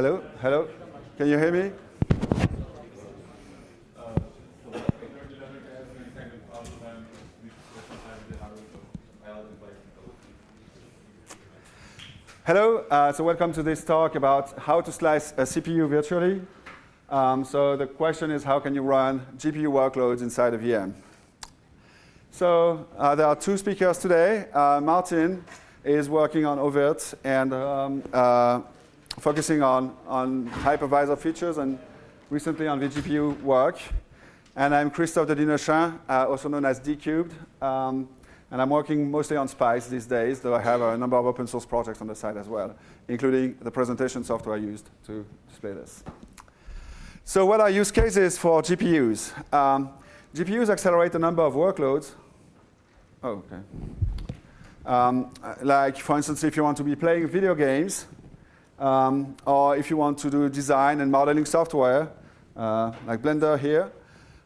Hello? Hello? Can you hear me? Hello, so welcome to this talk about how to slice a CPU virtually. So the question is, how can you run GPU workloads inside a VM? So there are two speakers today. Martin is working on oVirt and focusing on hypervisor features and recently on vGPU work. And I'm Christophe de Dinechin, also known as D-Cubed. And I'm working mostly on Spice these days, though I have a number of open source projects on the side as well, including the presentation software I used to display this. So what are use cases for GPUs? GPUs accelerate a number of workloads. Oh, okay. Like, for instance, if you want to be playing video games, or if you want to do design and modeling software, like Blender here,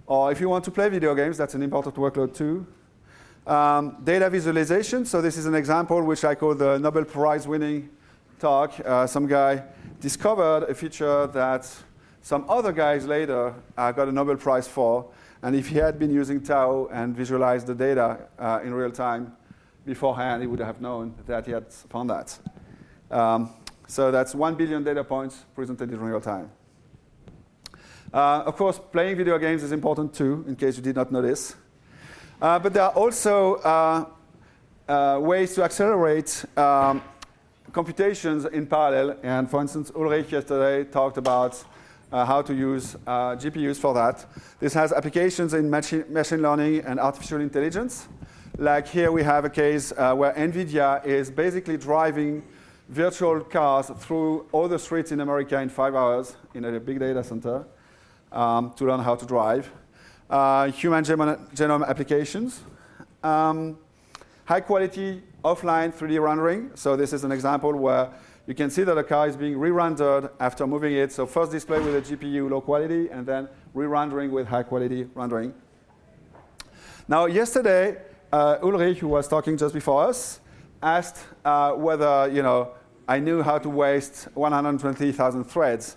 or if you want to play video games, that's an important workload too. Data visualization, so this is an example which I call the Nobel Prize winning talk. Some guy discovered a feature that some other guys later got a Nobel Prize for, and if he had been using Tau and visualized the data in real time beforehand, he would have known that he had found that. So that's 1 billion data points presented in real time. Of course, playing video games is important too, in case you did not know this. But there are also ways to accelerate computations in parallel. And for instance, Ulrich yesterday talked about how to use GPUs for that. This has applications in machine learning and artificial intelligence. Like here we have a case where NVIDIA is basically driving virtual cars through all the streets in America in 5 hours in a big data center to learn how to drive. Human genome applications, high quality offline 3D rendering. So this is an example where you can see that a car is being re-rendered after moving it. So first display with a GPU low quality, and then re-rendering with high quality rendering. Now yesterday, Ulrich, who was talking just before us, asked whether I knew how to waste 120,000 threads.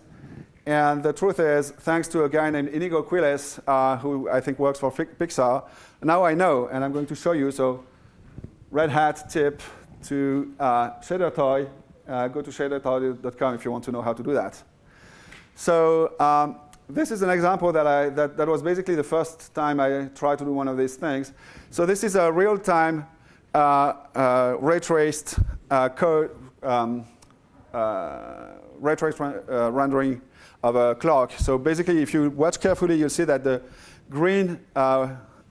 And the truth is, thanks to a guy named Inigo Quiles, who I think works for Pixar, now I know, and I'm going to show you. So Red Hat tip to ShaderToy. Go to shadertoy.com if you want to know how to do that. So this is an example that was basically the first time I tried to do one of these things. So this is a real-time ray-traced code, ray-traced rendering of a clock. So basically, if you watch carefully, you'll see that the green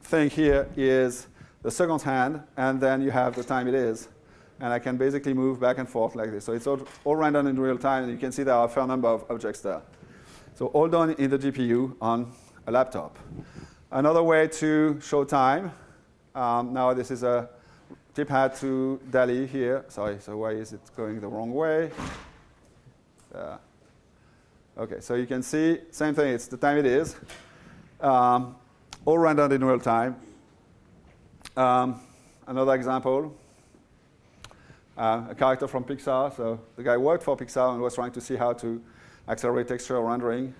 thing here is the second hand, and then you have the time it is. And I can basically move back and forth like this. So it's all rendered in real time, and you can see there are a fair number of objects there. So all done in the GPU on a laptop. Another way to show time. Now this is a tip hat to DALI here. Sorry, so why is it going the wrong way? OK, so you can see, same thing, it's the time it is. All rendered in real time. Another example, a character from Pixar. So the guy worked for Pixar and was trying to see how to accelerate texture rendering.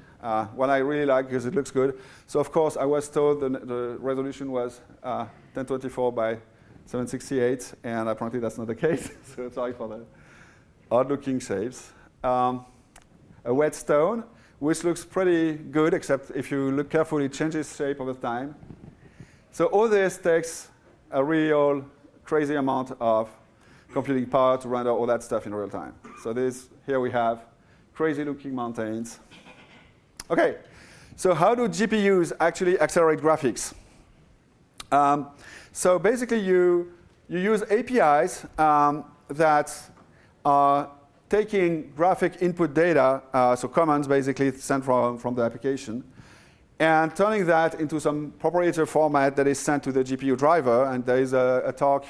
One I really like because it looks good. So of course, I was told the resolution was 1024 by 768, and apparently that's not the case. So sorry for the odd-looking shapes. A whetstone, which looks pretty good, except if you look carefully, it changes shape over time. So all this takes a real crazy amount of computing power to render all that stuff in real time. So here we have crazy-looking mountains. OK, so how do GPUs actually accelerate graphics? So basically, you use APIs that are taking graphic input data, so commands basically sent from the application, and turning that into some proprietary format that is sent to the GPU driver. And there is a talk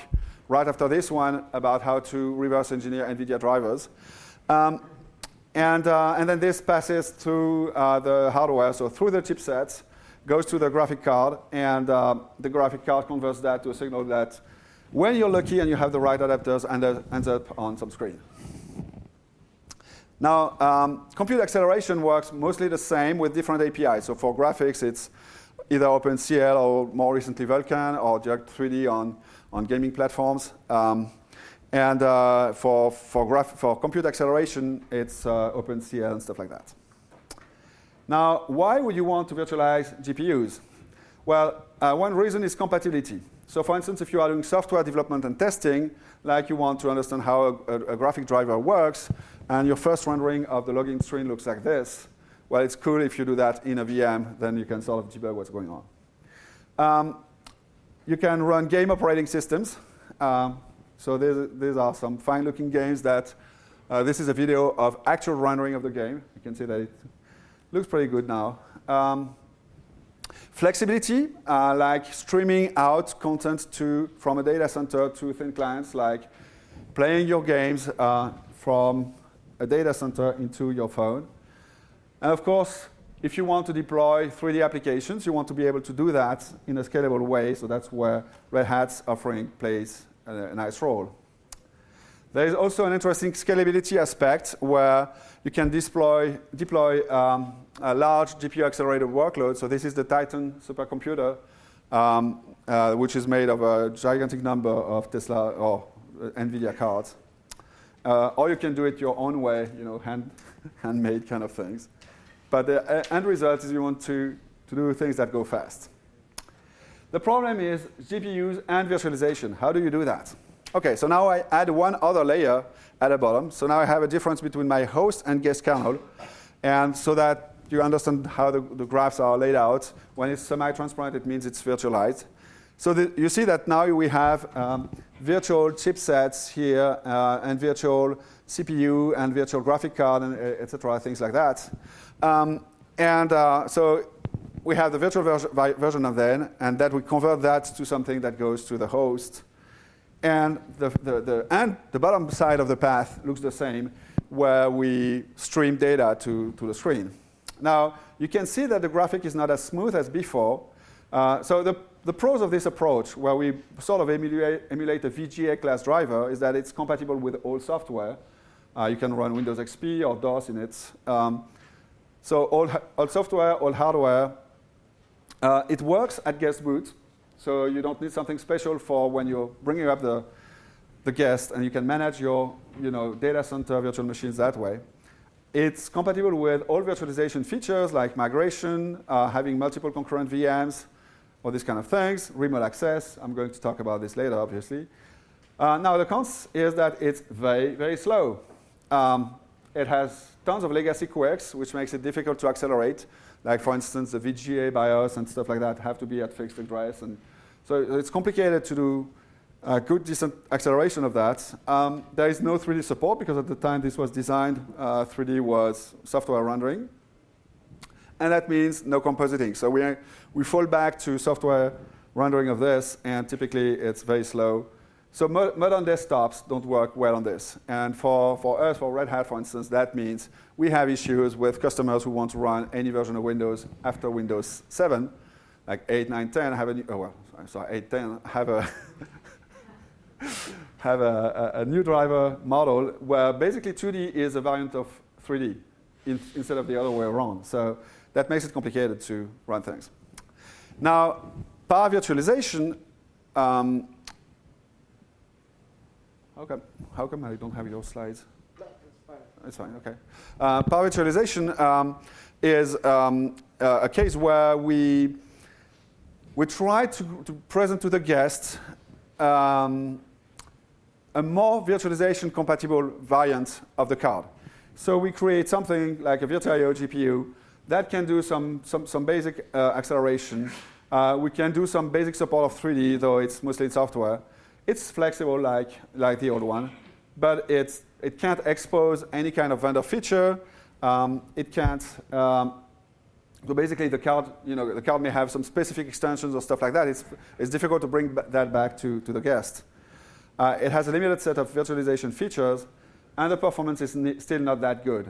right after this one about how to reverse engineer NVIDIA drivers. And then this passes through the hardware, so through the chipsets, goes to the graphic card, and the graphic card converts that to a signal that, when you're lucky and you have the right adapters, ends up on some screen. Now, compute acceleration works mostly the same with different APIs. So for graphics, it's either OpenCL or more recently Vulkan or direct 3D on gaming platforms. And for compute acceleration, it's OpenCL and stuff like that. Now, why would you want to virtualize GPUs? Well, one reason is compatibility. So for instance, if you are doing software development and testing, like you want to understand how a graphic driver works, and your first rendering of the login screen looks like this, well, it's cool if you do that in a VM, then you can sort of debug what's going on. You can run game operating systems. So these are some fine-looking games that, this is a video of actual rendering of the game. You can see that it looks pretty good now. Flexibility, like streaming out content from a data center to thin clients, like playing your games from a data center into your phone. And of course, if you want to deploy 3D applications, you want to be able to do that in a scalable way. So that's where Red Hat's offering plays a nice role. There is also an interesting scalability aspect where you can deploy a large GPU-accelerated workload. So this is the Titan supercomputer, which is made of a gigantic number of Tesla or NVIDIA cards. Or you can do it your own way, handmade kind of things. But the end result is you want to do things that go fast. The problem is GPUs and virtualization. How do you do that? OK, so now I add one other layer at the bottom. So now I have a difference between my host and guest kernel. And so that you understand how the graphs are laid out. When it's semi-transparent, it means it's virtualized. So you see that now we have virtual chipsets here, and virtual CPU, and virtual graphic card, and et cetera, things like that. So we have the virtual version of that, and that we convert that to something that goes to the host. And the bottom side of the path looks the same, where we stream data to the screen. Now, you can see that the graphic is not as smooth as before. So the pros of this approach, where we sort of emulate a VGA class driver, is that it's compatible with all software. You can run Windows XP or DOS in it. So all software, all hardware. It works at guest boot. So you don't need something special for when you're bringing up the guest, and you can manage your data center virtual machines that way. It's compatible with all virtualization features like migration, having multiple concurrent VMs, all these kind of things, remote access. I'm going to talk about this later, obviously. Now, the cons is that it's very, very slow. It has tons of legacy quirks, which makes it difficult to accelerate. Like, for instance, the VGA BIOS and stuff like that have to be at fixed address. And so it's complicated to do good, decent acceleration of that. There is no 3D support, because at the time this was designed, 3D was software rendering. And that means no compositing. So we fall back to software rendering of this, and typically it's very slow. So modern desktops don't work well on this. And for us, for Red Hat, for instance, that means we have issues with customers who want to run any version of Windows after Windows 7, like 8, 9, 10, have a new, 8, 10, have a new driver model where basically 2D is a variant of 3D instead of the other way around. So that makes it complicated to run things. Now, Paravirtualization, how come I don't have your slides? No, it's fine. It's fine, OK. Paravirtualization is a case where we try to present to the guest a more virtualization-compatible variant of the card. So we create something like a VirtIO GPU that can do some basic acceleration. We can do some basic support of 3D, though it's mostly in software. It's flexible like the old one, but it can't expose any kind of vendor feature. It can't. So basically, the card may have some specific extensions or stuff like that. It's difficult to bring that back to the guest. It has a limited set of virtualization features, and the performance is still not that good.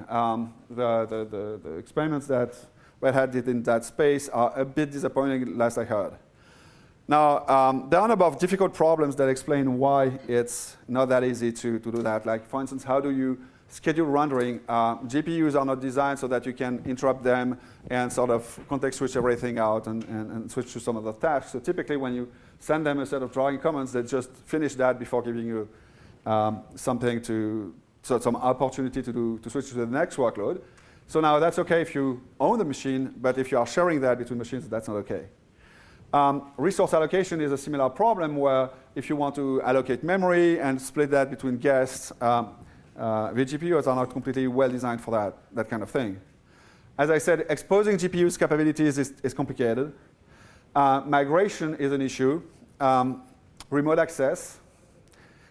The experiments that Red Hat did in that space are a bit disappointing, last I heard. Now, there are a number of difficult problems that explain why it's not that easy to do that. Like, for instance, how do you schedule rendering. GPUs are not designed so that you can interrupt them and sort of context switch everything out and switch to some other tasks. So typically when you send them a set of drawing commands, they just finish that before giving you some opportunity to switch to the next workload. So now that's okay if you own the machine, but if you are sharing that between machines, that's not okay. Resource allocation is a similar problem where if you want to allocate memory and split that between guests, the GPUs are not completely well designed for that kind of thing. As I said, exposing GPU's capabilities is complicated. Migration is an issue. Remote access.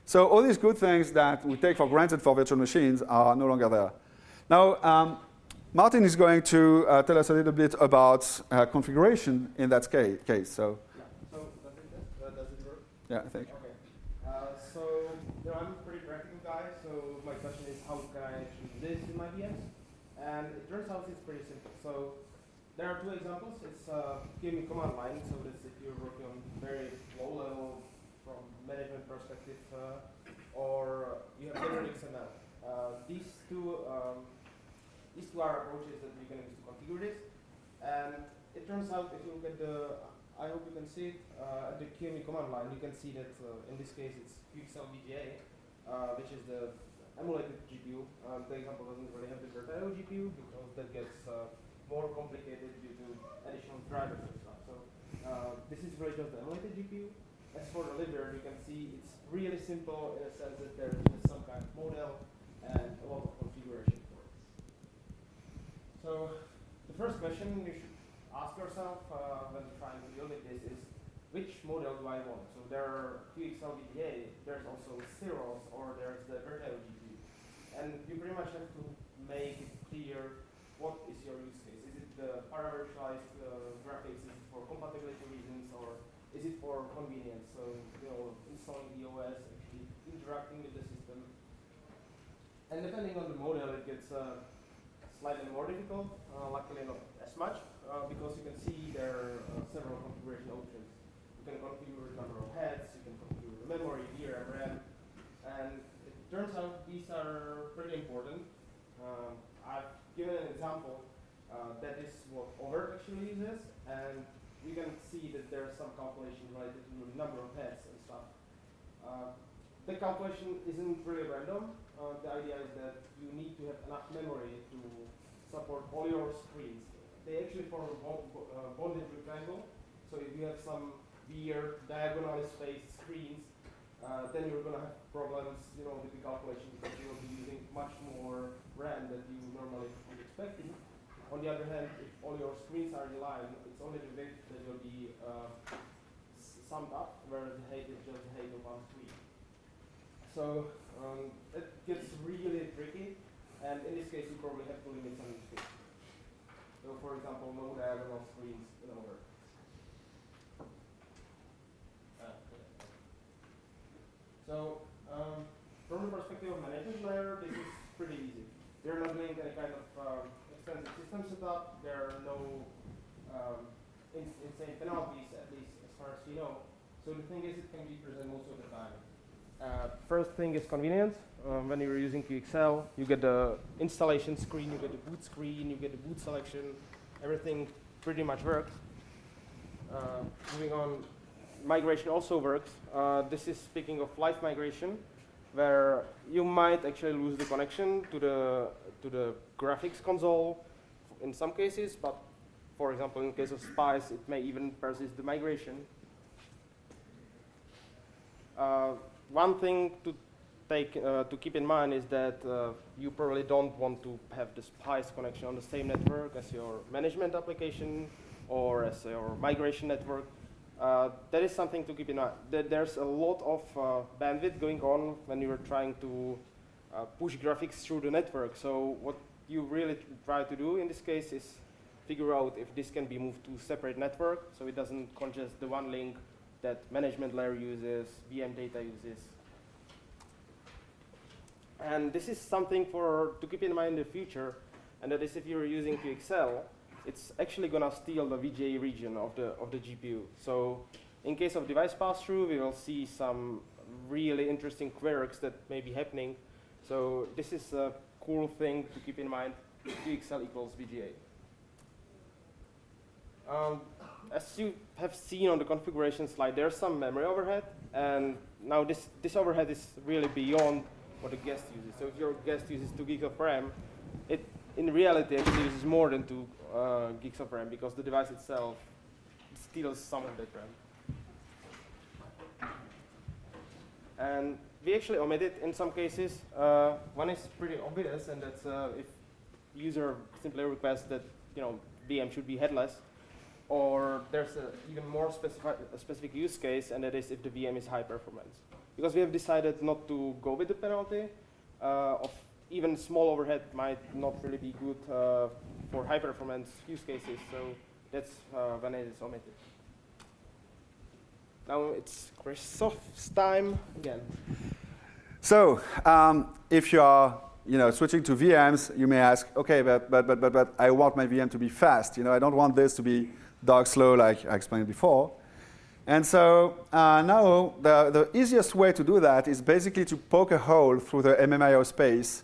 So all these good things that we take for granted for virtual machines are no longer there. Now, Martin is going to tell us a little bit about configuration in that case. So, yeah. So does it work? Yeah, I think. Okay. So I'm a pretty practical guy. So my question is, how can I actually do this in my VMs? And it turns out it's pretty simple. So there are two examples. It's giving command line. So this if you're working on very low level from management perspective, or you have general XML. These two are approaches that we can use to configure this. And it turns out if you look at I hope you can see it, at the QEMU command line, you can see that in this case it's vfio-mdev, which is the emulated GPU. The example doesn't really have the VirtIO GPU because that gets more complicated due to additional drivers and stuff. So this is really just the emulated GPU. As for the libvirt, you can see it's really simple in a sense that there's just some kind of model and a lot of configuration for it. So the first question you should ask yourself when trying to deal with this is, which model do I want? So there are QXL-VDA, there's also Ceros, or there's the VirtIO GPU. And you pretty much have to make it clear what is your use case. Is it the paravirtualized graphics? Is it for compatibility reasons, or is it for convenience? So installing the OS, actually interacting with the system. And depending on the model, it gets slightly more difficult. Luckily not as much, because you can see there are several configuration options. You can configure the number of heads, you can configure the memory, DRAM, RAM, and it turns out these are pretty important. I've given an example that is what oVirt actually uses, and you can see that there's some calculation related to the number of heads and stuff. The calculation isn't really random. The idea is that you need to have enough memory to support all your screens. They actually form a bonded rectangle. So if you have some weird diagonally spaced screens, then you're going to have problems, with the calculation because you will be using much more RAM than you normally would expect. On the other hand, if all your screens are in line, it's only the width that will be summed up, whereas the height is just the height of one screen. So it gets really tricky, and in this case, you probably have to limit some use cases. So, for example, no diagonal screens in oVirt. So, from the perspective of management layer, this is pretty easy. They're not doing any kind of extensive system setup. There are no insane penalties, at least as far as we know. So the thing is, it can be present most of the time. First thing is convenience. When you're using QXL, you get the installation screen, you get the boot screen, you get the boot selection. Everything pretty much works. Moving on, migration also works. This is speaking of live migration, where you might actually lose the connection to the graphics console in some cases, but for example, in case of Spice, it may even persist the migration. One thing to keep in mind is that you probably don't want to have the Spice connection on the same network as your management application or as your migration network. That is something to keep in mind. There's a lot of bandwidth going on when you are trying to push graphics through the network. So what you really try to do in this case is figure out if this can be moved to separate network so it doesn't congest the one link that management layer uses, VM data uses. And this is something to keep in mind in the future, and that is if you're using QXL, it's actually going to steal the VGA region of the GPU. So in case of device pass-through, we will see some really interesting quirks that may be happening. So this is a cool thing to keep in mind. QXL equals VGA. As you have seen on the configuration slide, there's some memory overhead, and now this overhead is really beyond what the guest uses. So if your guest uses 2 gigs of RAM, it in reality actually uses more than 2 gigs of RAM because the device itself steals some of that RAM. And we actually omit it in some cases. One is pretty obvious, and that's if user simply requests that VM should be headless. Or there's an even more specific use case, and that is if the VM is high performance. Because we have decided not to go with the penalty of even small overhead might not really be good for high performance use cases. So that's when it is omitted. Now it's Christophe's time again. So if you are switching to VMs, you may ask, okay, but I want my VM to be fast. I don't want this to be dog slow like I explained before. And so now the easiest way to do that is basically to poke a hole through the MMIO space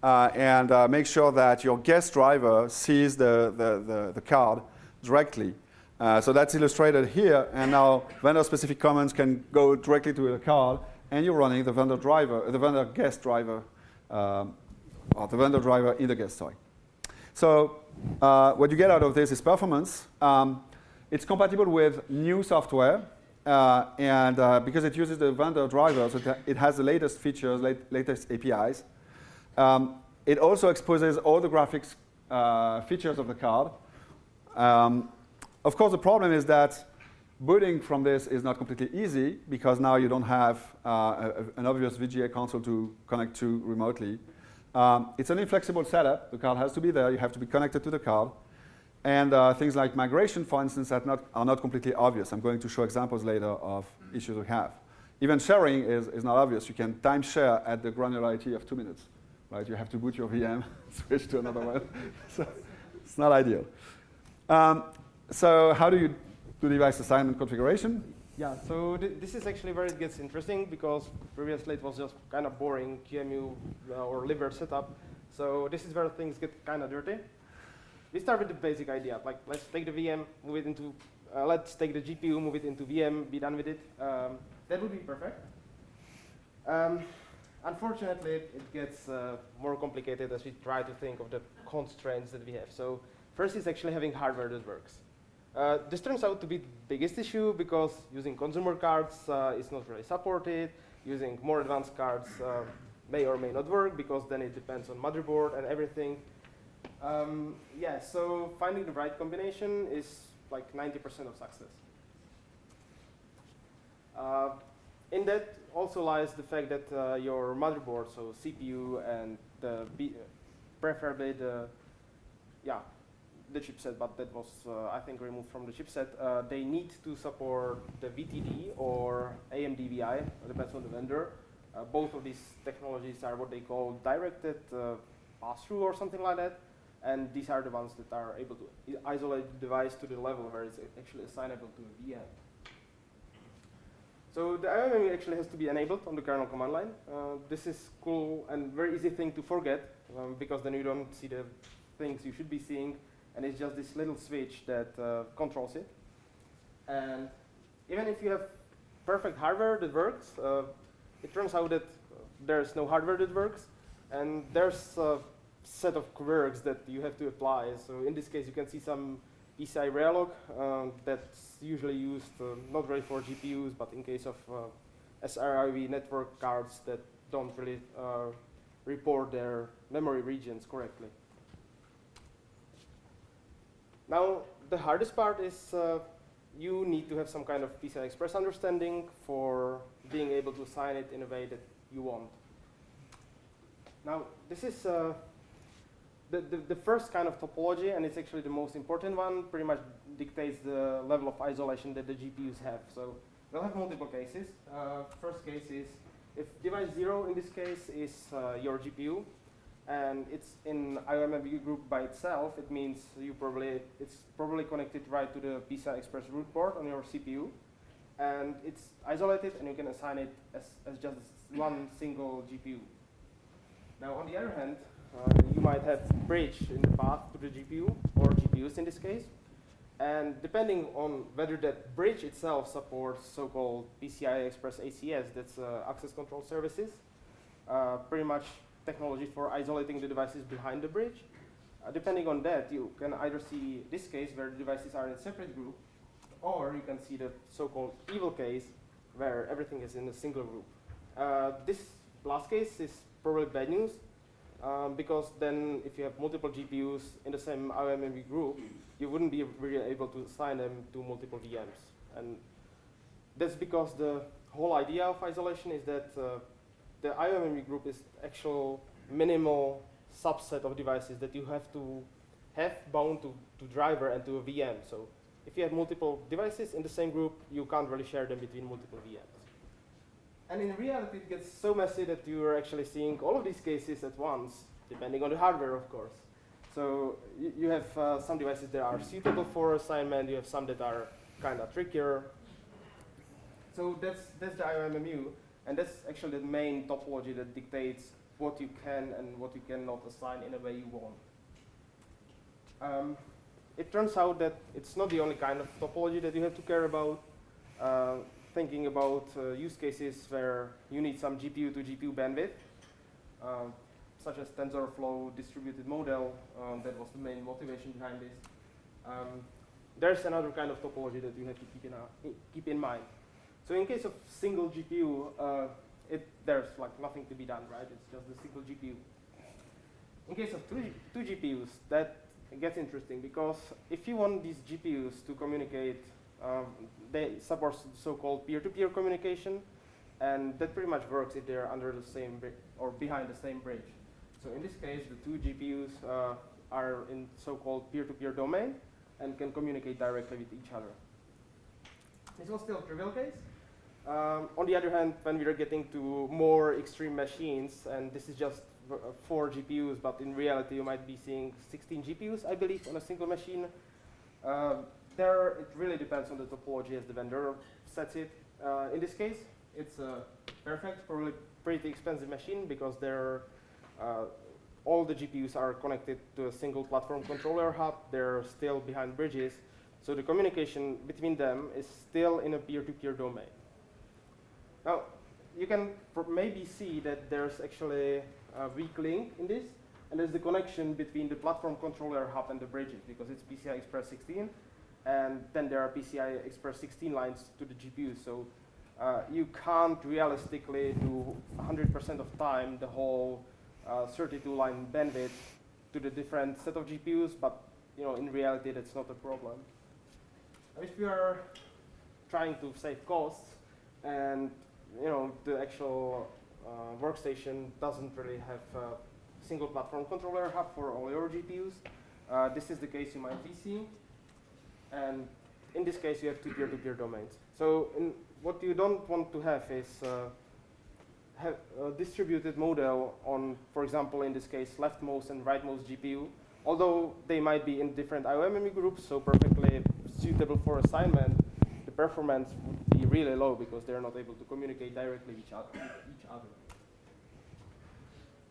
and make sure that your guest driver sees the card directly. So that's illustrated here, and now vendor-specific commands can go directly to the card, and you're running the vendor driver, the vendor guest driver, or the vendor driver in the guest, sorry. So what you get out of this is performance. It's compatible with new software, and because it uses the vendor driver, so it has the latest features, latest APIs. It also exposes all the graphics features of the card. Of course, the problem is that booting from this is not completely easy because now you don't have an obvious VGA console to connect to remotely. It's an inflexible setup. The card has to be there. You have to be connected to the card. And things like migration, for instance, are not completely obvious. I'm going to show examples later of issues we have. Even sharing is not obvious. You can time share at the granularity of 2 minutes. Right? You have to boot your VM, switch to another one. So it's not ideal. So how do you do device assignment configuration? Yeah, so this is actually where it gets interesting because previously it was just kind of boring QEMU or libvirt setup. So this is where things get kind of dirty. We start with the basic idea, like let's take the VM, move it into, let's take the GPU, move it into VM, be done with it. That would be perfect. Unfortunately, it gets more complicated as we try to think of the constraints that we have. So first is actually having hardware that works. This turns out to be the biggest issue because using consumer cards is not really supported. Using more advanced cards may or may not work because then it depends on motherboard and everything. Yeah, so finding the right combination is like 90% of success. In that also lies the fact that your motherboard, so CPU and preferably the chipset, but that was, I think, removed from the chipset. They need to support the VTD or AMD VI, depends on the vendor. Both of these technologies are what they call directed pass-through or something like that. And these are the ones that are able to isolate the device to the level where it's actually assignable to a VM. So the IOMMU actually has to be enabled on the kernel command line. This is cool and very easy thing to forget because then you don't see the things you should be seeing. And it's just this little switch that controls it. And even if you have perfect hardware that works, it turns out that there's no hardware that works. And there's a set of quirks that you have to apply. So in this case, you can see some PCI Verilog that's usually used not really for GPUs, but in case of SRIV network cards that don't really report their memory regions correctly. Now, the hardest part is you need to have some kind of PCI Express understanding for being able to assign it in a way that you want. Now, this is the first kind of topology, and it's actually the most important one, pretty much dictates the level of isolation that the GPUs have. So they'll have multiple cases. First case is if device 0 in this case is your GPU, and it's in IOMMU group by itself, it means it's probably connected right to the PCI Express root port on your CPU, and it's isolated, and you can assign it as just one single GPU. Now, on the other hand, you might have bridge in the path to the GPU, or GPUs in this case. And depending on whether that bridge itself supports so-called PCI Express ACS, that's access control services, pretty much technology for isolating the devices behind the bridge. Depending on that, you can either see this case where the devices are in a separate group, or you can see the so-called evil case where everything is in a single group. This last case is probably bad news, because then if you have multiple GPUs in the same IOMMU group, you wouldn't be really able to assign them to multiple VMs. And that's because the whole idea of isolation is that the IOMMU group is actual minimal subset of devices that you have to have bound to driver and to a VM. So if you have multiple devices in the same group, you can't really share them between multiple VMs. And in reality, it gets so messy that you are actually seeing all of these cases at once, depending on the hardware, of course. So you have some devices that are suitable for assignment. You have some that are kind of trickier. So that's the IOMMU, and that's actually the main topology that dictates what you can and what you cannot assign in a way you want. It turns out that it's not the only kind of topology that you have to care about. Thinking about use cases where you need some GPU to GPU bandwidth, such as TensorFlow distributed model, that was the main motivation behind this. There's another kind of topology that you have to keep in mind. So in case of single GPU, there's like nothing to be done, right? It's just the single GPU. In case of two GPUs, that gets interesting, because if you want these GPUs to communicate, they support so-called peer-to-peer communication, and that pretty much works if they're under the same or behind the same bridge. So in this case, the two GPUs are in so-called peer-to-peer domain and can communicate directly with each other. This was still a trivial case. On the other hand, when we are getting to more extreme machines, and this is just 4 GPUs, but in reality you might be seeing 16 GPUs, I believe, on a single machine. There, it really depends on the topology as the vendor sets it. In this case, it's perfect, probably pretty expensive machine, because all the GPUs are connected to a single platform controller hub. They're still behind bridges, so the communication between them is still in a peer-to-peer domain. Now, you can maybe see that there's actually a weak link in this, and there's the connection between the platform controller hub and the bridges, because it's PCI Express 16, and then there are PCI Express 16 lines to the GPU. So you can't realistically do 100% of time the whole 32-line bandwidth to the different set of GPUs, but in reality that's not a problem. If you are trying to save costs, and the actual workstation doesn't really have a single platform controller hub for all your GPUs, this is the case you might be seeing. And in this case, you have 2 peer-to-peer domains. So what you don't want to have is have a distributed model on, for example, in this case, leftmost and rightmost GPU, although they might be in different IOMMU groups, so perfectly suitable for assignment. The performance would be really low because they're not able to communicate directly with each other.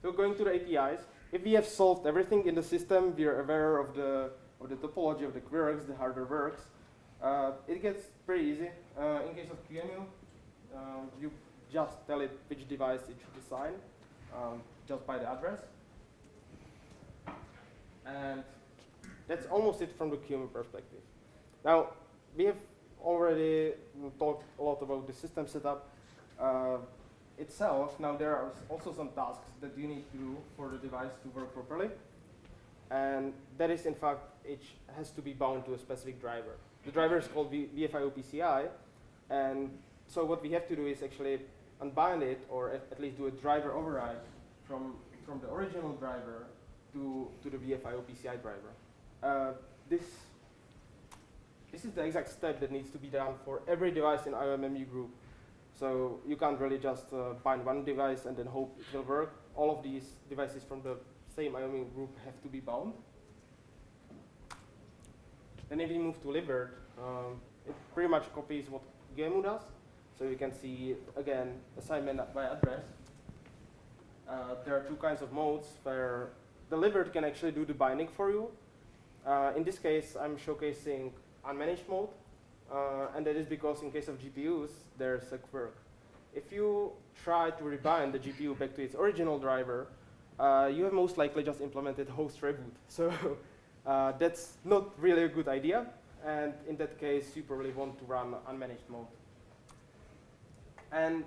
So going to the APIs, if we have solved everything in the system, we are aware of the topology of the quirks, the hardware works. It gets pretty easy. In case of QEMU, you just tell it which device it should assign, just by the address. And that's almost it from the QEMU perspective. Now, we have already talked a lot about the system setup itself. Now, there are also some tasks that you need to do for the device to work properly. And that is, in fact, it has to be bound to a specific driver. The driver is called vfio-PCI. And so what we have to do is actually unbind it, or at least do a driver override from the original driver to the vfio-PCI driver. This is the exact step that needs to be done for every device in IOMMU group. So you can't really just bind one device and then hope it will work. All of these devices from the same IOMMU group have to be bound. Then if we move to libvirt, it pretty much copies what OEMU does. So you can see, again, assignment by address. there are two kinds of modes where the libvirt can actually do the binding for you. In this case, I'm showcasing unmanaged mode, and that is because in case of GPUs, there's a quirk. If you try to rebind the GPU back to its original driver, you have most likely just implemented host reboot. So that's not really a good idea, and in that case, you probably want to run unmanaged mode. And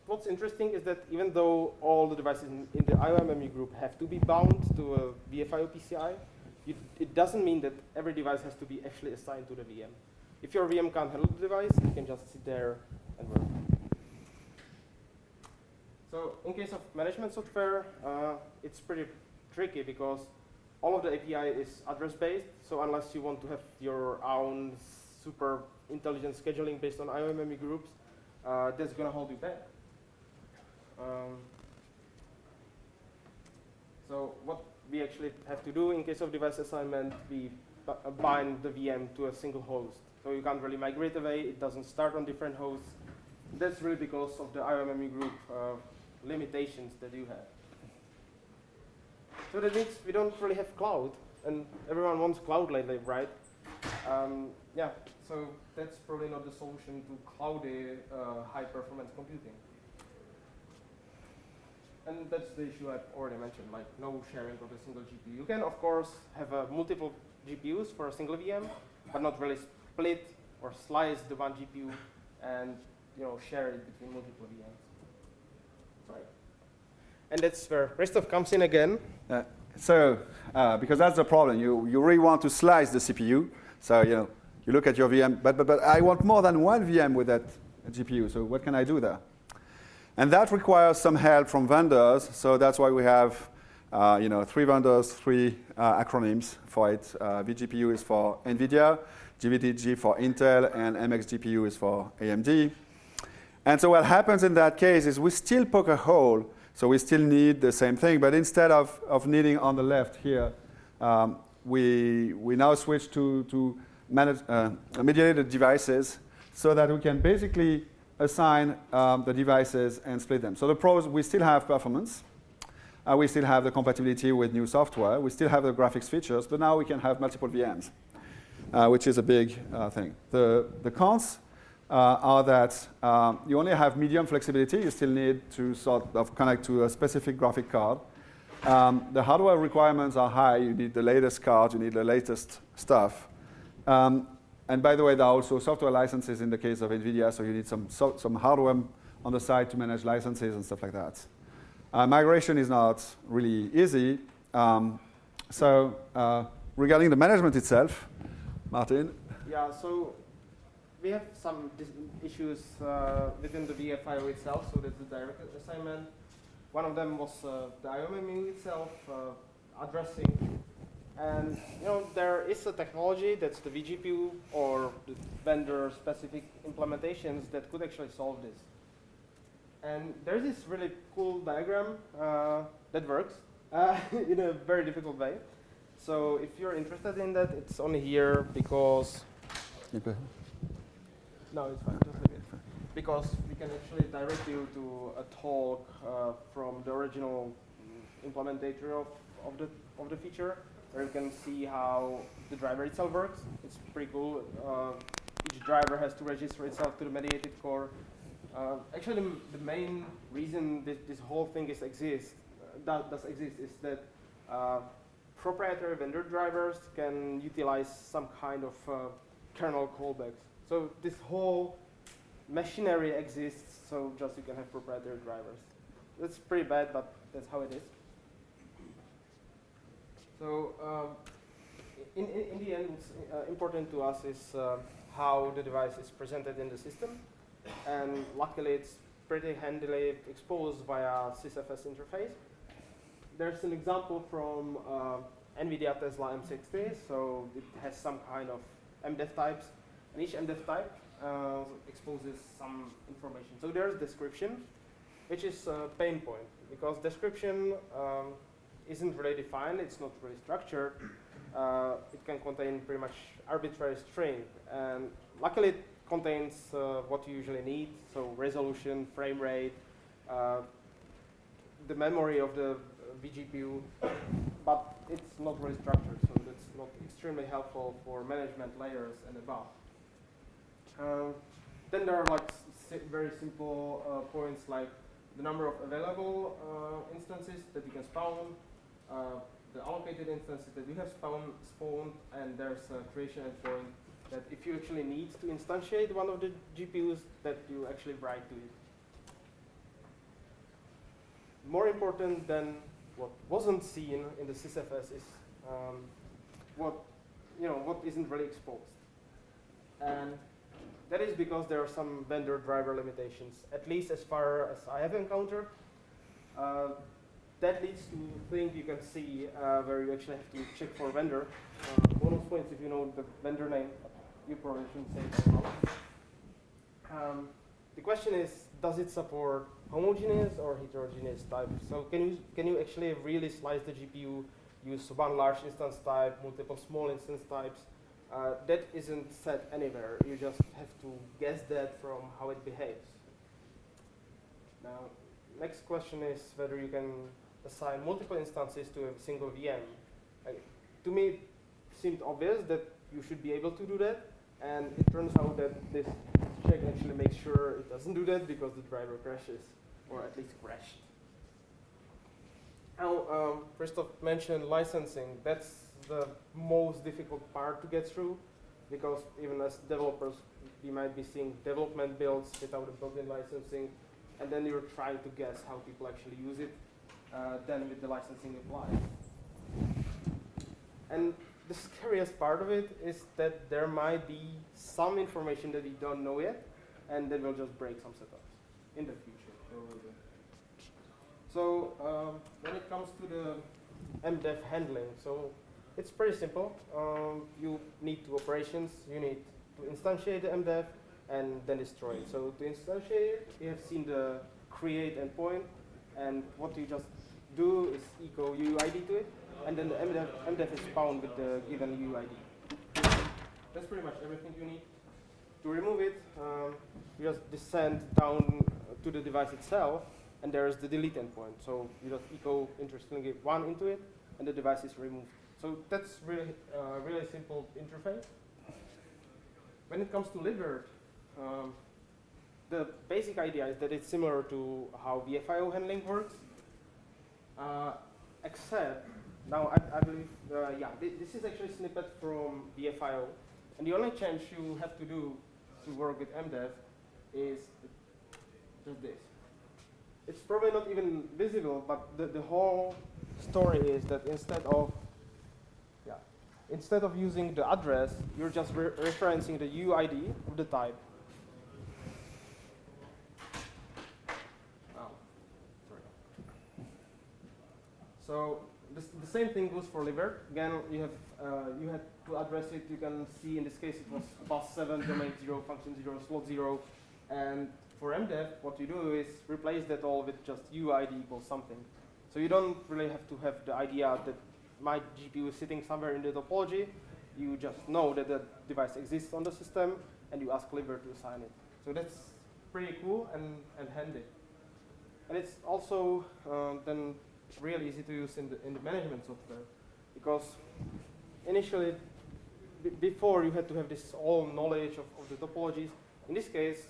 what's interesting is that even though all the devices in the IOMMU group have to be bound to a vfio PCI, it doesn't mean that every device has to be actually assigned to the VM. If your VM can't handle the device, you can just sit there and work. So in case of management software, it's pretty tricky because all of the API is address-based. So unless you want to have your own super intelligent scheduling based on IOMMU groups, that's going to hold you back. So what we actually have to do in case of device assignment, we bind the VM to a single host. So you can't really migrate away. It doesn't start on different hosts. That's really because of the IOMMU group limitations that you have. So that means we don't really have cloud, and everyone wants cloud lately, right? Yeah, so that's probably not the solution to cloudy high-performance computing. And that's the issue I've already mentioned, like no sharing of a single GPU. You can, of course, have multiple GPUs for a single VM, but not really split or slice the one GPU and share it between multiple VMs. Right. And that's where Christophe comes in again. Because that's the problem, you really want to slice the CPU. So you look at your VM, but I want more than one VM with that GPU. So what can I do there? And that requires some help from vendors. So that's why we have 3 vendors, 3 acronyms for it. vGPU is for NVIDIA, GVTG for Intel, and MXGPU is for AMD. And so what happens in that case is we still poke a hole. So we still need the same thing. But instead of needing on the left here, we now switch to manage mediated devices so that we can basically assign the devices and split them. So the pros, we still have performance. We still have the compatibility with new software. We still have the graphics features. But now we can have multiple VMs, which is a big thing. The cons are that you only have medium flexibility. You still need to sort of connect to a specific graphic card. The hardware requirements are high. You need the latest card. You need the latest stuff. And by the way, there are also software licenses in the case of NVIDIA, so you need some hardware on the side to manage licenses and stuff like that. Migration is not really easy. Regarding the management itself, Martin? Yeah, so we have some issues within the VFIO itself, so that's the direct assignment. One of them was the IOMMU itself, addressing. And there is a technology that's the vGPU or the vendor-specific implementations that could actually solve this. And there's this really cool diagram that works in a very difficult way. So if you're interested in that, it's only here because no, it's fine. Just leave it. Because we can actually direct you to a talk from the original implementator of the feature, where you can see how the driver itself works. It's pretty cool. Each driver has to register itself to the mediated core. Actually, the main reason this whole thing does exist is that proprietary vendor drivers can utilize some kind of kernel callbacks. So this whole machinery exists, so just you can have proprietary drivers. That's pretty bad, but that's how it is. So in the end, what's important to us is how the device is presented in the system. And luckily, it's pretty handily exposed via sysfs interface. There's an example from NVIDIA Tesla M60, so it has some kind of mdev types. And each mdev type exposes some information. So there's description, which is a pain point, because description isn't really defined, it's not really structured. It can contain pretty much arbitrary string. And luckily, it contains what you usually need, so resolution, frame rate, the memory of the vGPU, but it's not really structured, so that's not extremely helpful for management layers and above. Then there are like very simple points like the number of available instances that you can spawn, the allocated instances that you have spawned, and there's a creation endpoint that if you actually need to instantiate one of the GPUs, that you actually write to it. More important than what wasn't seen in the sysfs is what isn't really exposed, and that is because there are some vendor driver limitations, at least as far as I have encountered. That leads to things you can see where you actually have to check for vendor. Bonus points if you know the vendor name. You probably shouldn't say that now. The question is, does it support homogeneous or heterogeneous types? So can you actually really slice the GPU, use one large instance type, multiple small instance types? That isn't set anywhere. You just have to guess that from how it behaves. Now, next question is whether you can assign multiple instances to a single VM. To me, it seemed obvious that you should be able to do that, and it turns out that this check actually makes sure it doesn't do that because the driver crashes, or at least crashed. Now, Christophe mentioned licensing. That's the most difficult part to get through, because even as developers, we might be seeing development builds without a built-in licensing, and then you're trying to guess how people actually use it, then with the licensing applied. And the scariest part of it is that there might be some information that we don't know yet, and that will just break some setups in the future. So when it comes to the mdev handling, so it's pretty simple. You need two operations. You need to instantiate the mdev and then destroy it. So to instantiate it, you have seen the create endpoint, and what you just do is echo UUID to it, and then the mdev is spawned with the given UUID. That's pretty much everything you need. To remove it, you just descend down to the device itself, and there is the delete endpoint. So you just echo, interestingly, 1 into it, and the device is removed. So that's really really simple interface. When it comes to libvirt, the basic idea is that it's similar to how vfio handling works, except now I believe, this is actually a snippet from vfio, and the only change you have to do to work with mdev is just this. It's probably not even visible, but the whole story is that instead of using the address, you're just referencing the UUID of the type. Oh, sorry. So the same thing goes for libvirt. Again, you had to address it. You can see in this case it was +7, domain 0, function 0, slot 0, and for mdev, what you do is replace that all with just UUID equals something. So you don't really have to have the idea that my GPU is sitting somewhere in the topology. You just know that the device exists on the system, and you ask libvirt to assign it. So that's pretty cool and handy. And it's also then really easy to use in the management software, because initially, before you had to have this all knowledge of the topologies. In this case,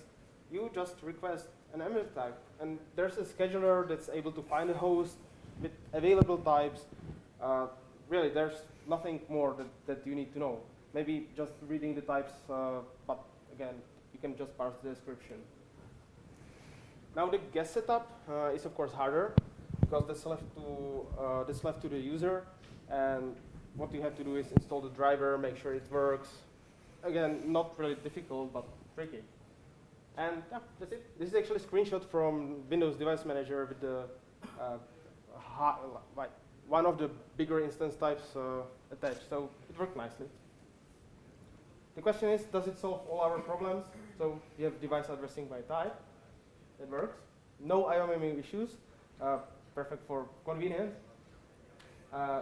you just request an emulate type, and there's a scheduler that's able to find a host with available types. Really, there's nothing more that you need to know. Maybe just reading the types, but again, you can just parse the description. Now the guest setup is of course harder, because that's left to the user, and what you have to do is install the driver, make sure it works. Again, not really difficult, but tricky. And yeah, that's it. This is actually a screenshot from Windows Device Manager with the one of the bigger instance types attached. So it worked nicely. The question is, does it solve all our problems? So we have device addressing by type. It works. No IOMMU issues. Perfect for convenience.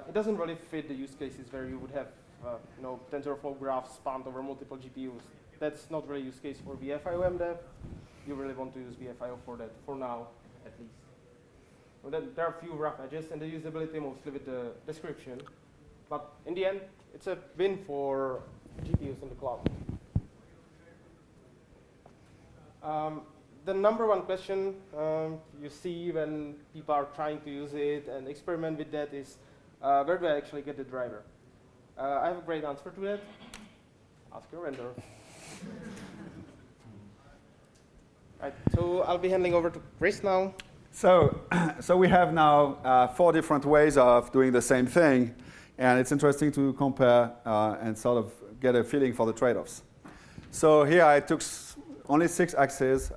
It doesn't really fit the use cases where you would have TensorFlow graphs spanned over multiple GPUs. That's not really use case for vfio-mdev. You really want to use vfio for that, for now, at least. There are a few rough edges, and the usability mostly with the description. But in the end, it's a win for GPUs in the cloud. The number one question you see when people are trying to use it and experiment with that is, where do I actually get the driver? I have a great answer to that. Ask your vendor. Right, so I'll be handing over to Chris now. So we have now 4 different ways of doing the same thing, and it's interesting to compare and sort of get a feeling for the trade-offs. So here I took only 6 axes.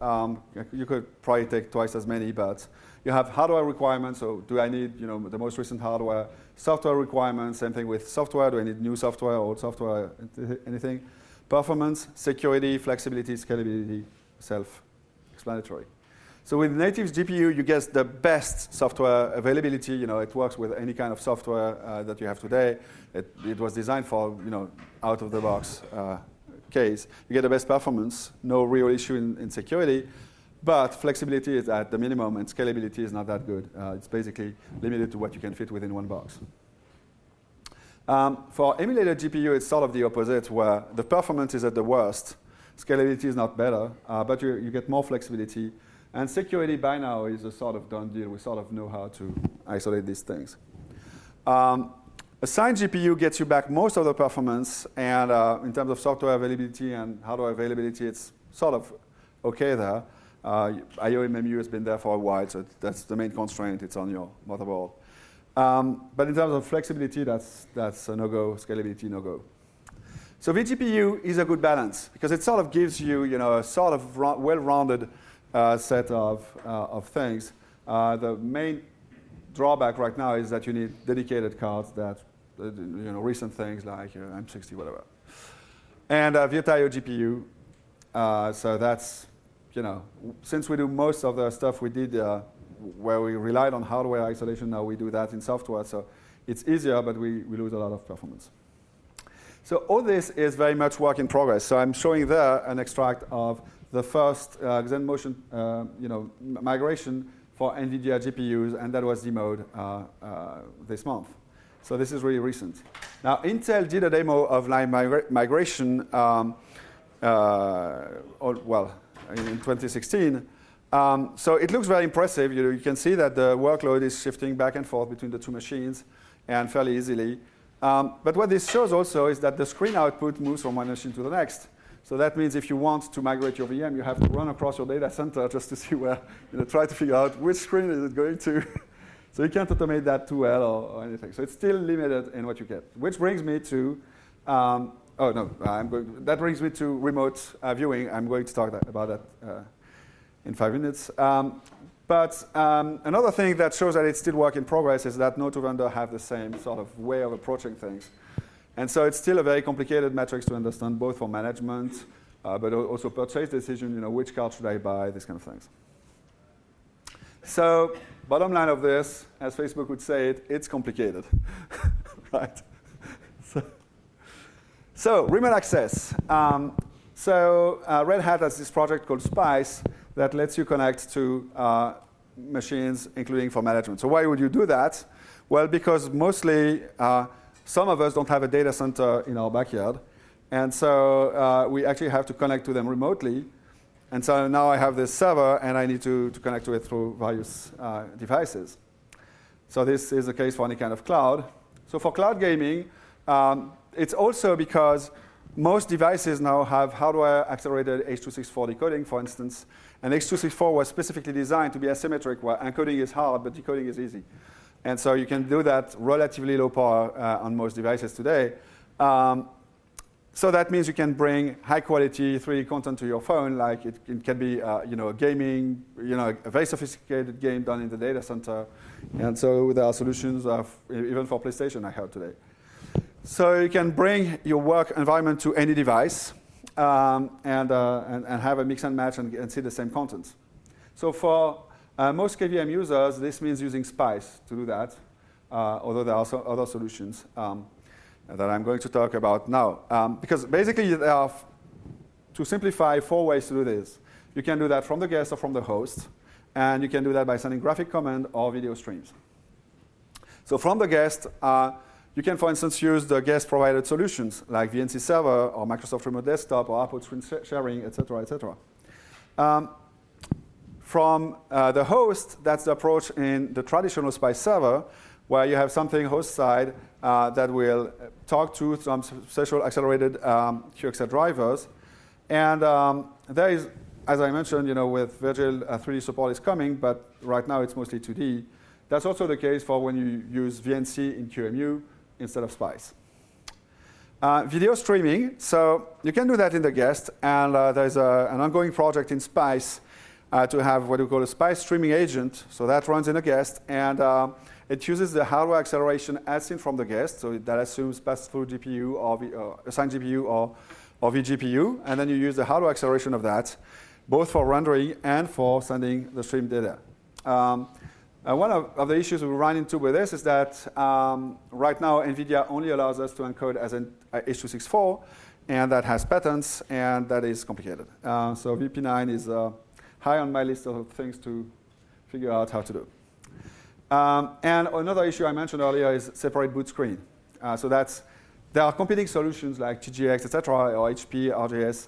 You could probably take twice as many, but you have hardware requirements. So do I need the most recent hardware? Software requirements, same thing with software. Do I need new software, old software, anything? Performance, security, flexibility, scalability, self-explanatory. So with native GPU, you get the best software availability. It works with any kind of software that you have today. It was designed for out-of-the-box case. You get the best performance, no real issue in security, but flexibility is at the minimum, and scalability is not that good. It's basically limited to what you can fit within one box. For emulated GPU, it's sort of the opposite, where the performance is at the worst. Scalability is not better, but you get more flexibility. And security by now is a sort of done deal. We sort of know how to isolate these things. A signed GPU gets you back most of the performance, and in terms of software availability and hardware availability, it's sort of OK there. IOMMU has been there for a while, so that's the main constraint. It's on your motherboard. But in terms of flexibility, that's a no-go. Scalability, no-go. So vGPU is a good balance, because it sort of gives you a sort of well-rounded set of things. The main drawback right now is that you need dedicated cards that, recent things like M60, whatever. And VirtIO GPU. So that's, since we do most of the stuff we did where we relied on hardware isolation, now we do that in software. So it's easier, but we lose a lot of performance. So all this is very much work in progress. So I'm showing there an extract of the first XenMotion migration for NVIDIA GPUs, and that was demoed this month. So this is really recent. Now, Intel did a demo of line migration, in 2016. So it looks very impressive. You can see that the workload is shifting back and forth between the 2 machines, and fairly easily. But what this shows also is that the screen output moves from one machine to the next. So that means if you want to migrate your VM, you have to run across your data center just to see where, try to figure out which screen is it going to. So you can't automate that too well or anything. So it's still limited in what you get. Which brings me to, that brings me to remote viewing. I'm going to talk about that in 5 minutes. But another thing that shows that it's still work in progress is that no 2 vendors have the same sort of way of approaching things. And so it's still a very complicated metrics to understand, both for management, but also purchase decision, which card should I buy, these kind of things. So bottom line of this, as Facebook would say it, it's complicated, right? So remote access. Red Hat has this project called Spice that lets you connect to machines, including for management. So why would you do that? Well, because mostly some of us don't have a data center in our backyard. And so we actually have to connect to them remotely. And so now I have this server, and I need to connect to it through various devices. So this is the case for any kind of cloud. So for cloud gaming, it's also because most devices now have hardware-accelerated H.264 decoding, for instance. And H.264 was specifically designed to be asymmetric, where encoding is hard, but decoding is easy. And so you can do that relatively low power on most devices today. So that means you can bring high-quality 3D content to your phone, like it can be gaming, a very sophisticated game done in the data center. And so there are solutions even for PlayStation, I heard today. So you can bring your work environment to any device and have a mix and match and see the same content. So for most KVM users, this means using Spice to do that, although there are also other solutions that I'm going to talk about now. Because basically, there are, to simplify, 4 ways to do this. You can do that from the guest or from the host. And you can do that by sending graphic command or video streams. So from the guest, you can, for instance, use the guest-provided solutions like VNC Server or Microsoft Remote Desktop or Apple Screen Sharing, et cetera, et cetera. From the host, that's the approach in the traditional SPICE server, where you have something host-side that will talk to some special accelerated QXR drivers. And there is, as I mentioned, with Virtual 3D support is coming, but right now it's mostly 2D. That's also the case for when you use VNC in QEMU instead of SPICE. Video streaming, so you can do that in the guest, and there's an ongoing project in SPICE to have what we call a SPICE streaming agent. So that runs in a guest, and it uses the hardware acceleration as seen from the guest, so that assumes pass-through GPU or assigned GPU or vGPU, and then you use the hardware acceleration of that, both for rendering and for sending the stream data. One of the issues we run into with this is that right now NVIDIA only allows us to encode as an H.264, and that has patents, and that is complicated. So VP9 is high on my list of things to figure out how to do. And another issue I mentioned earlier is separate boot screen. So there are competing solutions like TGX, et cetera, or HP, RJS,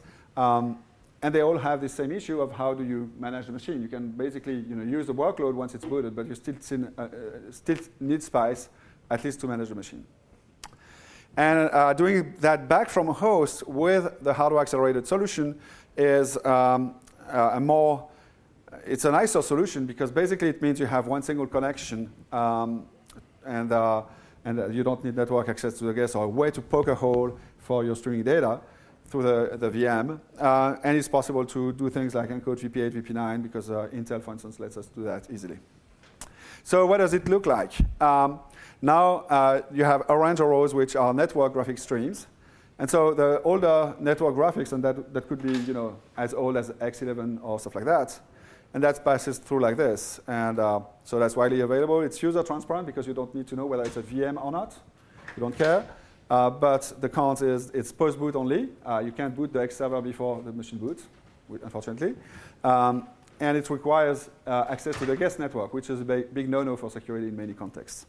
and they all have the same issue of how do you manage the machine. You can basically use the workload once it's booted, but you still need SPICE at least to manage the machine. And doing that back from a host with the hardware accelerated solution is it's a nicer solution because basically it means you have one single connection and you don't need network access to the guest or a way to poke a hole for your streaming data through the VM. And it's possible to do things like encode VP8, VP9 because Intel, for instance, lets us do that easily. So what does it look like? Now you have orange arrows, which are network graphic streams. And so the older network graphics, and that could be as old as X11 or stuff like that, and that passes through like this. And so that's widely available. It's user transparent because you don't need to know whether it's a VM or not. You don't care. But the count is it's post-boot only. You can't boot the X server before the machine boots, unfortunately. And it requires access to the guest network, which is a big no-no for security in many contexts.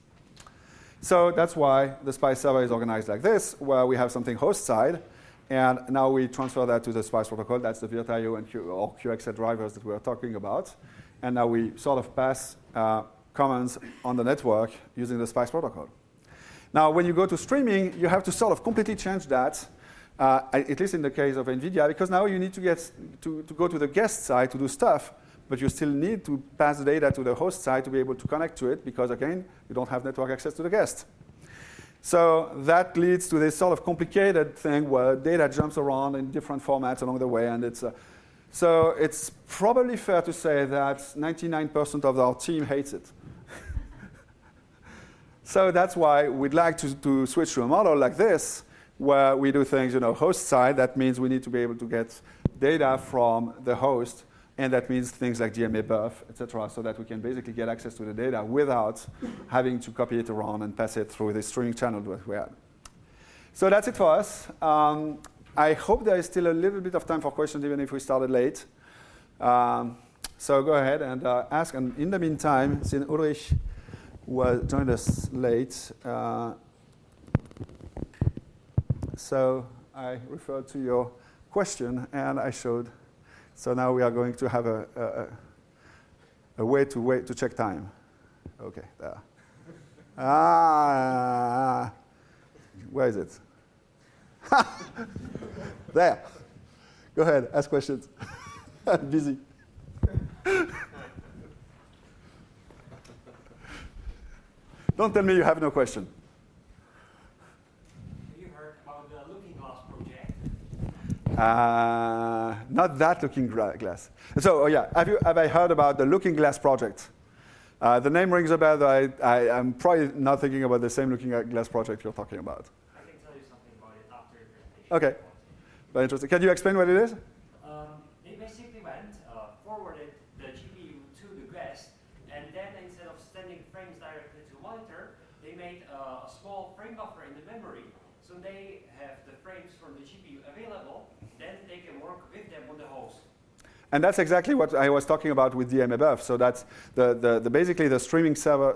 So that's why the SPICE server is organized like this, where we have something host-side, and now we transfer that to the SPICE protocol. That's the VirtIO and QXR drivers that we were talking about. And now we sort of pass commands on the network using the SPICE protocol. Now, when you go to streaming, you have to sort of completely change that, at least in the case of NVIDIA, because now you need to go to the guest side to do stuff, but you still need to pass the data to the host side to be able to connect to it, because, again, you don't have network access to the guest. So that leads to this sort of complicated thing where data jumps around in different formats along the way, and so it's probably fair to say that 99% of our team hates it. So that's why we'd like to switch to a model like this, where we do things, host side. That means we need to be able to get data from the host, and that means things like DMA buff, et cetera, so that we can basically get access to the data without having to copy it around and pass it through the streaming channel that we had. So that's it for us. I hope there is still a little bit of time for questions, even if we started late. So go ahead and ask. And in the meantime, since Ulrich joined us late, so I referred to your question, and I showed. So now we are going to have a way to check time. OK, there. Where is it? There. Go ahead, ask questions. I'm busy. Don't tell me you have no question. Have you heard about the Looking Glass project? Not that Looking Glass. So, yeah, have I heard about the Looking Glass project? The name rings a bell, though I'm probably not thinking about the same Looking Glass project you're talking about. I can tell you something about it after your presentation. OK. Very interesting. Can you explain what it is? They basically forwarded the GPU to the guest, and then instead of sending frames directly to monitor, they made a small frame buffer in the memory, so they have the frames from the GPU available, then they can work with them on the host. And that's exactly what I was talking about with DMABF. So that's basically the streaming server,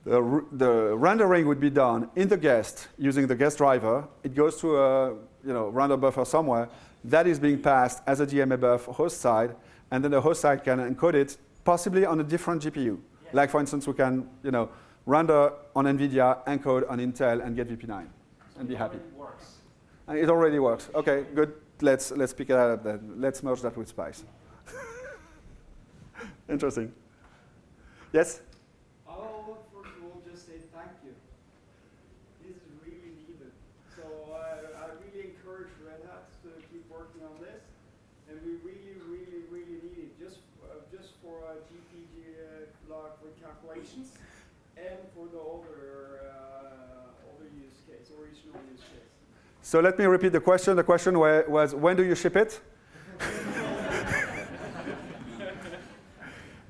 the rendering would be done in the guest using the guest driver. It goes to a render buffer somewhere. That is being passed as a DMABF host side, and then the host side can encode it possibly on a different GPU. Yes. Like for instance, we can render on NVIDIA, encode on Intel, and get VP9 and be happy. Works. And it already works. Okay, good. Let's pick it up then. Let's merge that with Spice. Interesting. Yes? I'll first of all just say thank you. This is really needed. So I really encourage Red Hat to keep working on this, and we really, really, really need it just for GPG clock for calculations, and for the other use case, original use case. So let me repeat the question. The question was, when do you ship it?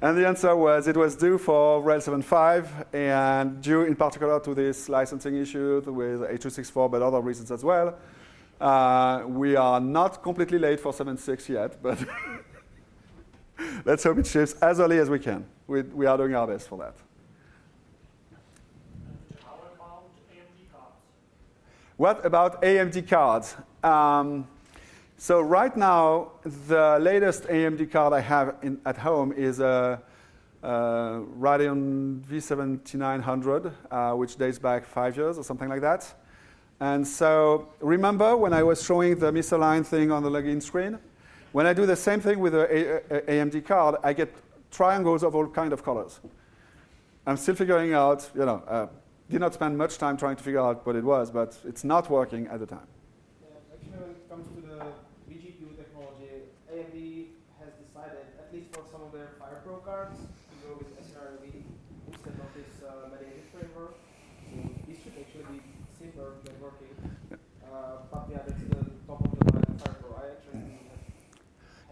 And the answer was, it was due for Rails 7.5, and due in particular to this licensing issue with H.264, but other reasons as well. We are not completely late for 7.6 yet, but let's hope it ships as early as we can. We are doing our best for that. What about AMD cards? So right now, the latest AMD card I have at home is a Radeon V7900, which dates back 5 years or something like that. And so remember when I was showing the misaligned thing on the login screen? When I do the same thing with the AMD card, I get triangles of all kinds of colors. I'm still figuring out, did not spend much time trying to figure out what it was, but it's not working at the time. Yeah, actually, when it comes to the vGPU technology, AMD has decided, at least for some of their FirePro cards, to go with srLV instead of this mediated framework. So this should actually be simpler than working. But yeah, that's the top of the line FirePro. I actually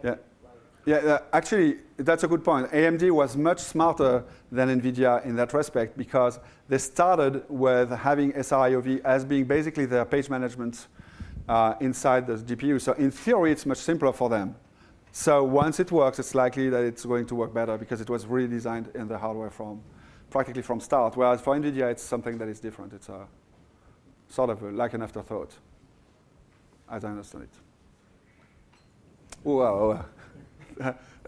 have Yeah, actually, that's a good point. AMD was much smarter than NVIDIA in that respect because they started with having srIOV as being basically their page management inside the GPU. So in theory, it's much simpler for them. So once it works, it's likely that it's going to work better because it was really designed in the hardware practically from start. Whereas for NVIDIA, it's something that is different. It's a sort of like an afterthought, as I understand it. Well,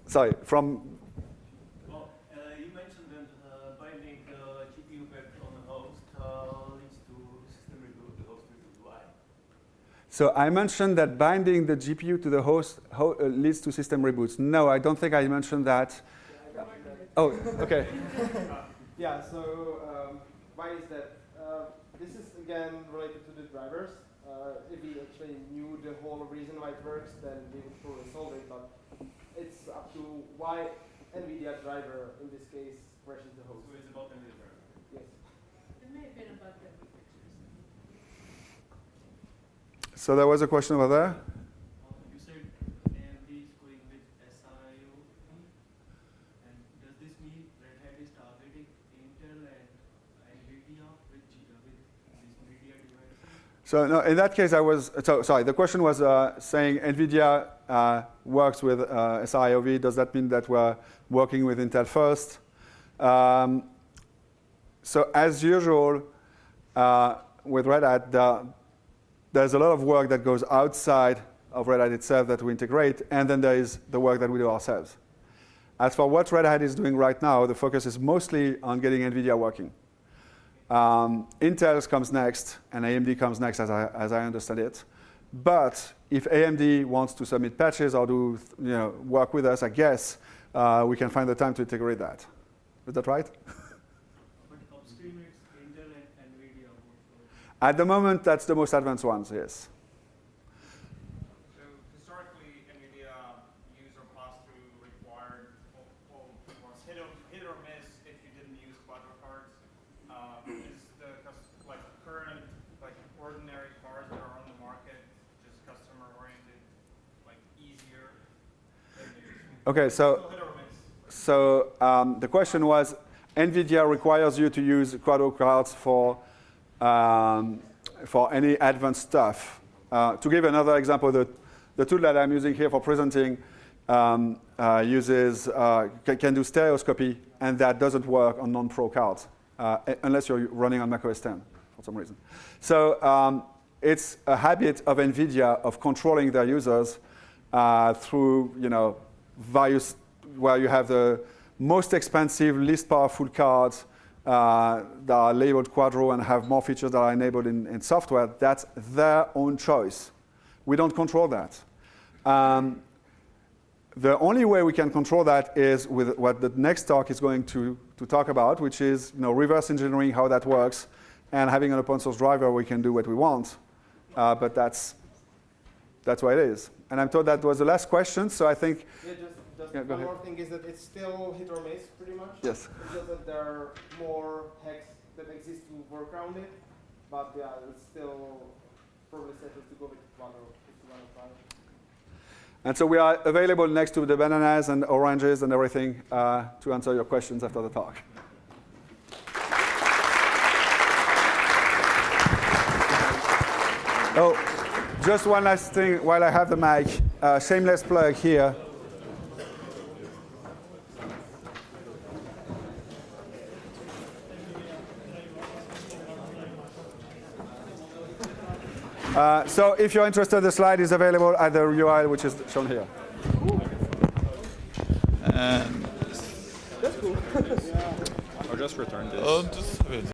sorry, from... Well, you mentioned that binding the GPU back on the host leads to system reboot, the host reboot. Why? So I mentioned that binding the GPU to the host leads to system reboots. No, I don't think I mentioned that. Oh, okay. Yeah, so why is that? This is again related to the drivers. If we actually knew the whole reason why it works, then we would probably solve it. But it's up to why NVIDIA driver, in this case, crashes the host. So it's about NVIDIA driver? Yes. It may have been about that. So there was a question over there. You said AMD is going with srIOV. And does this mean Red Hat is targeting Intel and NVIDIA with these media devices? So no, in that case, sorry, the question was saying NVIDIA works with srIOV. Does that mean that we're working with Intel first? So as usual, with Red Hat, there's a lot of work that goes outside of Red Hat itself that we integrate, and then there is the work that we do ourselves. As for what Red Hat is doing right now, the focus is mostly on getting NVIDIA working. Intel comes next, and AMD comes next, as I understand it. But if AMD wants to submit patches or do work with us, I guess we can find the time to integrate that. Is that right? But upstream it's Intel and NVIDIA. At the moment, that's the most advanced ones, yes. So historically, NVIDIA user pass-through required was hit or miss if you didn't use Quadro cards. Is the current ordinary cards that are on the market just customer-oriented, easier? Okay, so Hit or miss? So the question was, NVIDIA requires you to use Quadro cards for any advanced stuff. To give another example, the tool that I'm using here for presenting uses can do stereoscopy, and that doesn't work on non-pro cards unless you're running on macOS 10 for some reason. So it's a habit of NVIDIA of controlling their users through various, where you have the most expensive, least powerful cards that are labeled Quadro and have more features that are enabled in software. That's their own choice. We don't control that. The only way we can control that is with what the next talk is going to talk about, which is reverse engineering how that works, and having an open source driver we can do what we want. But that's what it is. And I'm told that was the last question, so I think. Yeah, just one more thing is that it's still hit or miss, pretty much. Yes. It's just that there are more hacks that exist to work around it, but yeah, it's still probably safest to go with Quadro if you want to try. And so we are available next to the bananas and oranges and everything to answer your questions after the talk. Oh, just one last thing while I have the mic. Shameless plug here. So if you're interested, the slide is available at the URL, which is shown here. And That's cool. I'll just return this.